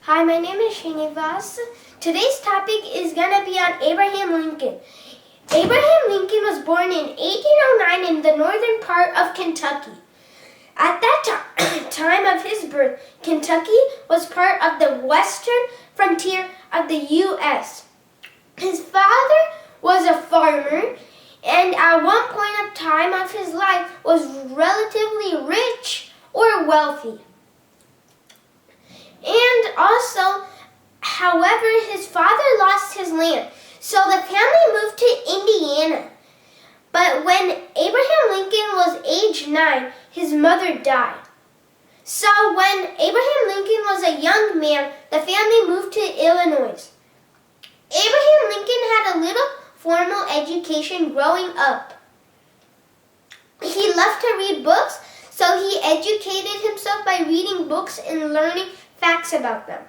Hi, my name is Srinivas. Today's topic is going to be on Abraham Lincoln. Abraham Lincoln was born in 1809 in the northern part of Kentucky. At that time of his birth, Kentucky was part of the western frontier of the U.S. His father was a farmer and at one point of time of his life was relatively rich or wealthy. And also, however, his father lost his land, so the family moved to Indiana. But when Abraham Lincoln was age 9, his mother died. So when Abraham Lincoln was a young man, the family moved to Illinois. Abraham Lincoln had a little formal education growing up. He loved to read books, so he educated himself by reading books and learning facts about them.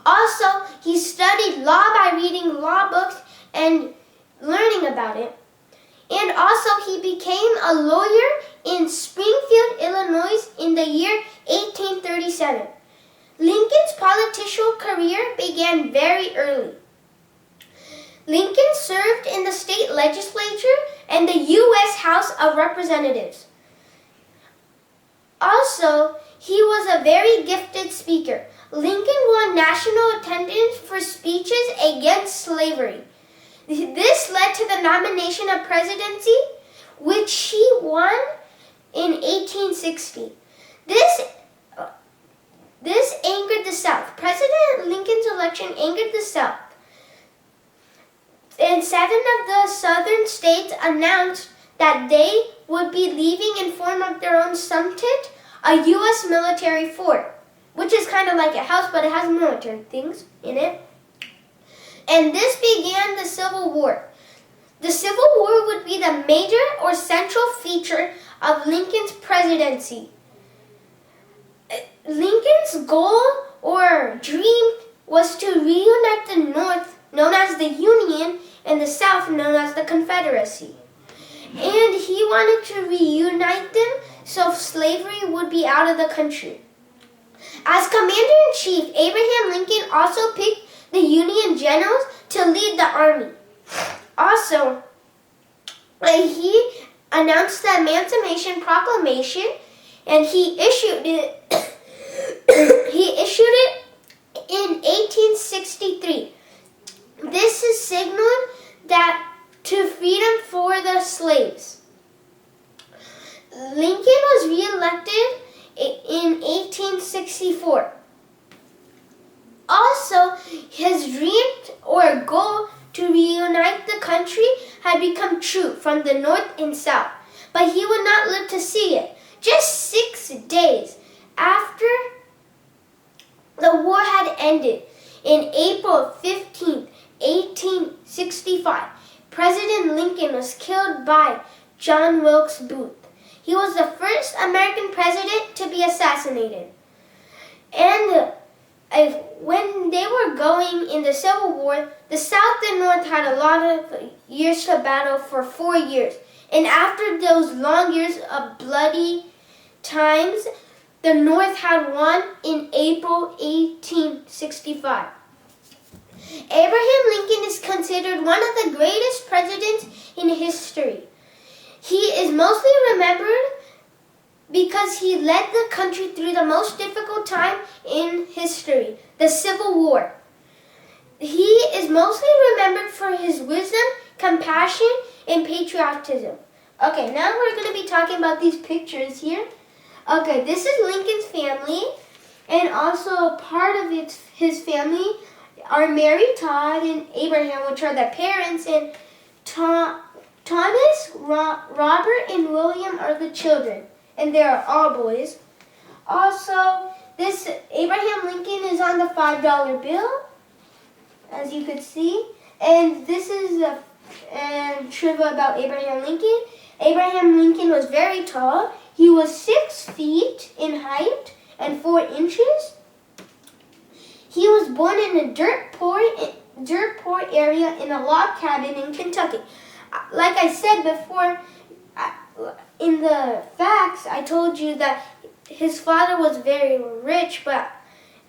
Also, he studied law by reading law books and learning about it. And also, he became a lawyer in Springfield, Illinois in the year 1837. Lincoln's political career began very early. Lincoln served in the state legislature and the U.S. House of Representatives. Also, he was a very gifted speaker. Lincoln won national attendance for speeches against slavery. This led to the nomination of presidency, which he won in 1860. This angered the South. President Lincoln's election angered the South. And 7 of the southern states announced that they would be leaving in form of their own something, a U.S. military fort, which is kind of like a house, but it has military things in it. And this began the Civil War. The Civil War would be the major or central feature of Lincoln's presidency. Lincoln's goal or dream was to reunite the North, known as the Union, and the South, known as the Confederacy. And he wanted to reunite them so slavery would be out of the country. As Commander-in-Chief, Abraham Lincoln also picked the Union generals to lead the army. Also, he announced the Emancipation Proclamation, and he issued it. In 1863. This is signaled that to freedom for the slaves. Lincoln was re-elected in 1864. Also, his dream or goal to reunite the country had become true from the North and South, but he would not live to see it. Just 6 days after the war had ended, in April 15, 1865, President Lincoln was killed by John Wilkes Booth. He was the first American president to be assassinated. And when they were going in the Civil War, the South and North had a lot of years to battle for 4 years. And after those long years of bloody times, the North had won in April 1865. Abraham Lincoln is considered one of the greatest presidents in history. He is mostly remembered because he led the country through the most difficult time in history, the Civil War. He is mostly remembered for his wisdom, compassion, and patriotism. Okay, now we're going to be talking about these pictures here. Okay, this is Lincoln's family, and also part of his family are Mary, Todd, and Abraham, which are the parents, and Thomas, Robert, and William are the children, and they are all boys. Also, this Abraham Lincoln is on the $5 bill, as you could see, and this is a trivia about Abraham Lincoln. Abraham Lincoln was very tall. He was 6 feet in height and 4 inches. He was born in a dirt poor area in a log cabin in Kentucky. Like I said before, in the facts, I told you that his father was very rich, but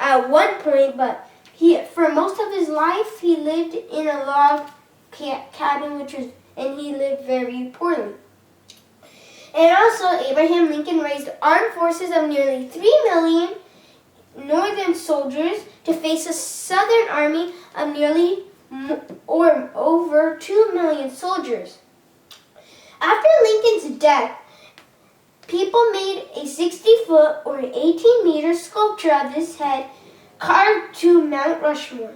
at one point, but for most of his life, he lived in a log cabin, and he lived very poorly. And also, Abraham Lincoln raised armed forces of nearly 3 million Northern soldiers to face a Southern army of nearly or over 2 million soldiers. After Lincoln's death, people made a 60-foot or 18-meter sculpture of his head carved to Mount Rushmore.